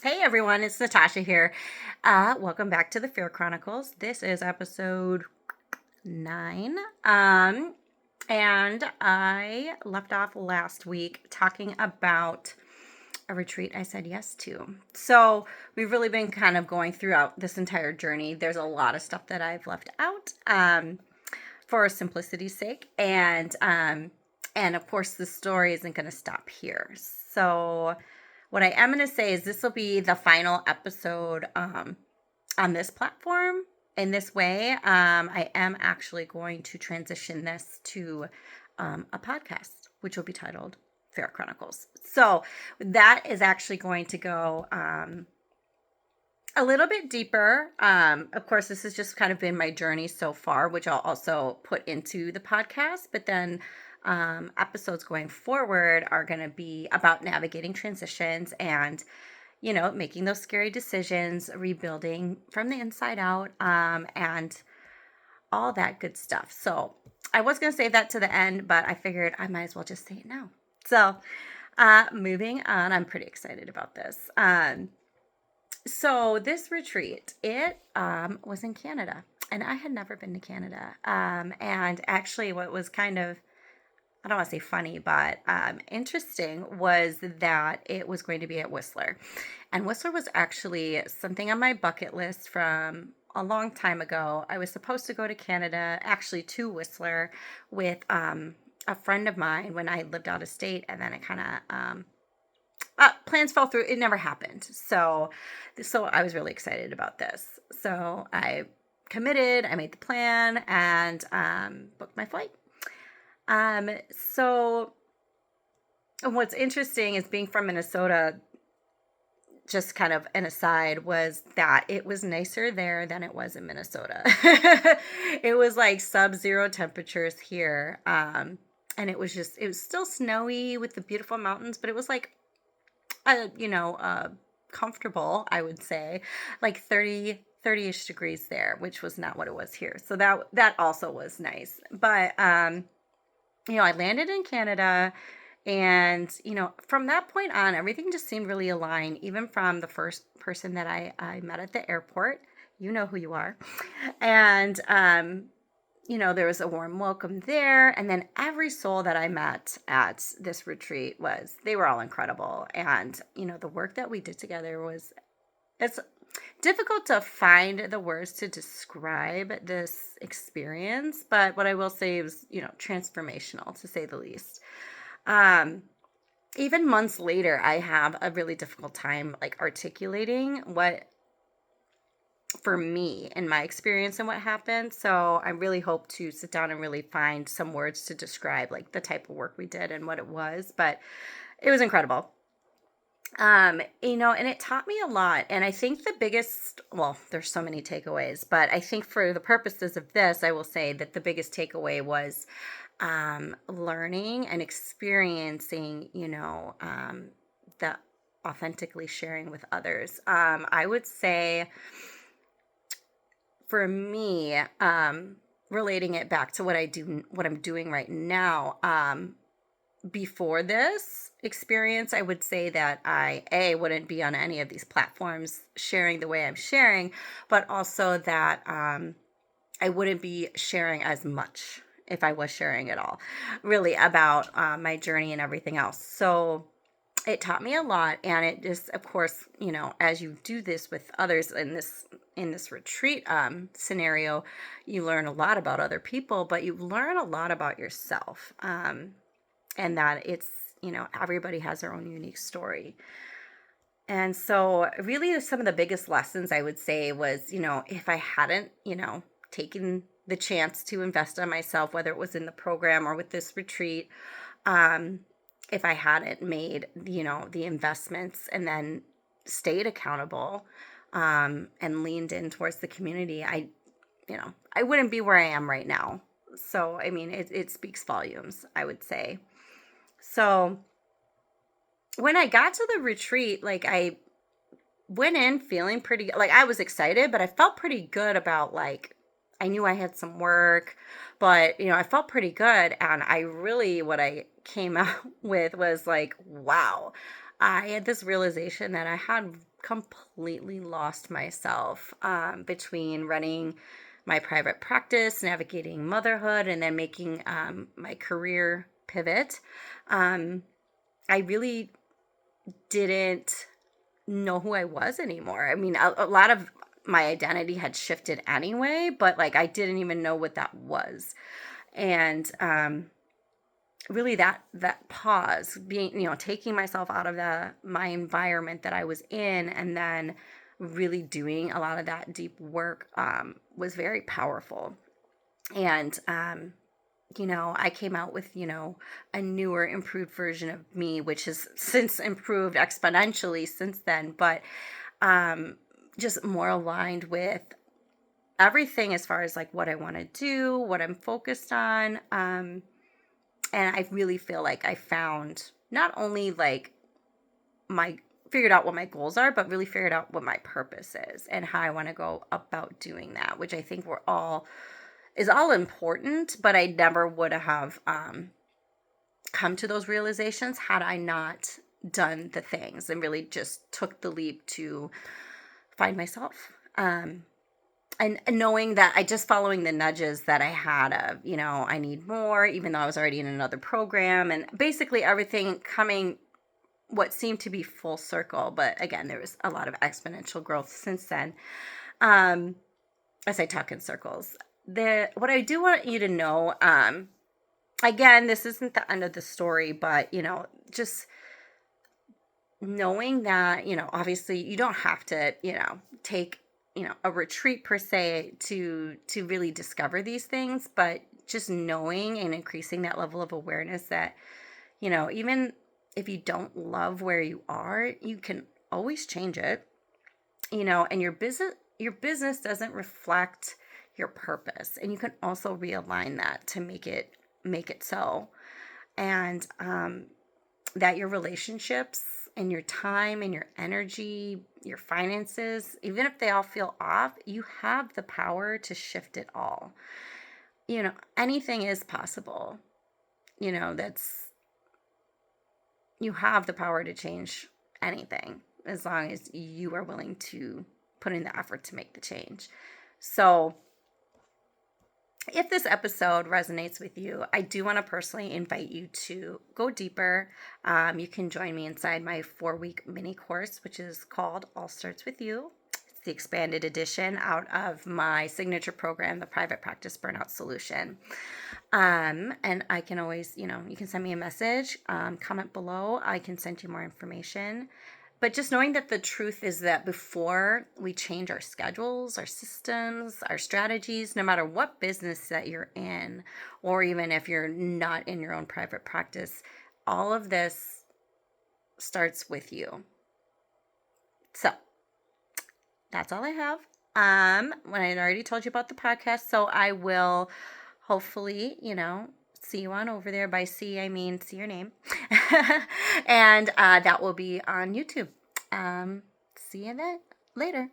Hey everyone, it's Natasha here. Welcome back to the F.E.A.R Chronicles. This is episode 9. And I left off last week talking about a retreat I said yes to. So we've really been kind of going throughout this entire journey. There's a lot of stuff that I've left out for simplicity's sake. And of course, the story isn't going to stop here. So what I am going to say is this will be the final episode on this platform. In this way, I am actually going to transition this to a podcast, which will be titled F.E.A.R Chronicles. So that is actually going to go a little bit deeper. Of course, this has just kind of been my journey so far, which I'll also put into the podcast. But then episodes going forward are going to be about navigating transitions and, making those scary decisions, rebuilding from the inside out, and all that good stuff. So I was going to save that to the end, but I figured I might as well just say it now. So moving on, I'm pretty excited about this. So this retreat, it was in Canada, and I had never been to Canada. And actually what was kind of, I don't want to say funny, but interesting was that it was going to be at Whistler. And Whistler was actually something on my bucket list from a long time ago. I was supposed to go to Canada, actually to Whistler, with a friend of mine when I lived out of state, and then it kind of plans fell through. It never happened. So I was really excited about this. So I committed, I made the plan, and booked my flight. So what's interesting is being from Minnesota, just kind of an aside, was that it was nicer there than it was in Minnesota. It was like sub-zero temperatures here. And it was still snowy with the beautiful mountains, but it was like, comfortable, I would say, like 30-ish degrees there, which was not what it was here. So that also was nice. But, I landed in Canada, and, from that point on, everything just seemed really aligned, even from the first person that I met at the airport. You know who you are. And, there was a warm welcome there. And then every soul that I met at this retreat they were all incredible. And, the work that we did together it's difficult to find the words to describe this experience. But what I will say is, transformational, to say the least. Even months later, I have a really difficult time articulating what, for me and my experience and what happened. So I really hope to sit down and really find some words to describe the type of work we did and what it was, but it was incredible. And it taught me a lot. And I think the biggest, well, there's so many takeaways, but I think for the purposes of this, I will say that the biggest takeaway was learning and experiencing, the authentically sharing with others. I would say, for me, relating it back to what I'm doing right now, before this experience, I would say that I wouldn't be on any of these platforms sharing the way I'm sharing, but also that I wouldn't be sharing as much, if I was sharing at all, really, about my journey and everything else. So it taught me a lot, and it just, of course, as you do this with others in this retreat scenario, you learn a lot about other people, but you learn a lot about yourself, and that it's, everybody has their own unique story. And so really some of the biggest lessons I would say was, if I hadn't, taken the chance to invest in myself, whether it was in the program or with this retreat, if I hadn't made, the investments and then stayed accountable, and leaned in towards the community, I wouldn't be where I am right now. So, I mean, it speaks volumes, I would say. So when I got to the retreat, I went in feeling pretty, I was excited, but I felt pretty good about, I knew I had some work, but, I felt pretty good. And what I came out with was wow, I had this realization that I had completely lost myself between running my private practice, navigating motherhood, and then making my career pivot. Um, I really didn't know who I was anymore. I mean, a lot of my identity had shifted anyway, but like I didn't even know what that was. And really that pause, being, taking myself out of my environment that I was in, and then really doing a lot of that deep work was very powerful. And I came out with, a newer, improved version of me, which has since improved exponentially since then, but just more aligned with everything as far as like what I want to do, what I'm focused on. And I really feel like I found not only like figured out what my goals are, but really figured out what my purpose is and how I want to go about doing that, which I think is all important, but I never would have come to those realizations had I not done the things and really just took the leap to find myself. And knowing that I just following the nudges that I had of, I need more, even though I was already in another program, and basically everything coming what seemed to be full circle. But again, there was a lot of exponential growth since then. As I talk in circles, what I do want you to know, again, this isn't the end of the story, but, just knowing that, obviously you don't have to, take, a retreat per se to really discover these things, but just knowing and increasing that level of awareness that, even if you don't love where you are, you can always change it, and your business doesn't reflect your purpose, and you can also realign that to make it so. And that your relationships and your time and your energy, your finances, even if they all feel off, you have the power to shift it all. Anything is possible. You have the power to change anything as long as you are willing to put in the effort to make the change. So if this episode resonates with you, I do want to personally invite you to go deeper. You can join me inside my 4-week mini course, which is called All Starts With You. It's the expanded edition out of my signature program, the Private Practice Burnout Solution. And I can always, you can send me a message, comment below. I can send you more information. But just knowing that the truth is that before we change our schedules, our systems, our strategies, no matter what business that you're in, or even if you're not in your own private practice, all of this starts with you. So that's all I have. When I already told you about the podcast, so I will hopefully, see you on over there. By see, I mean see your name. And that will be on YouTube. See you then later.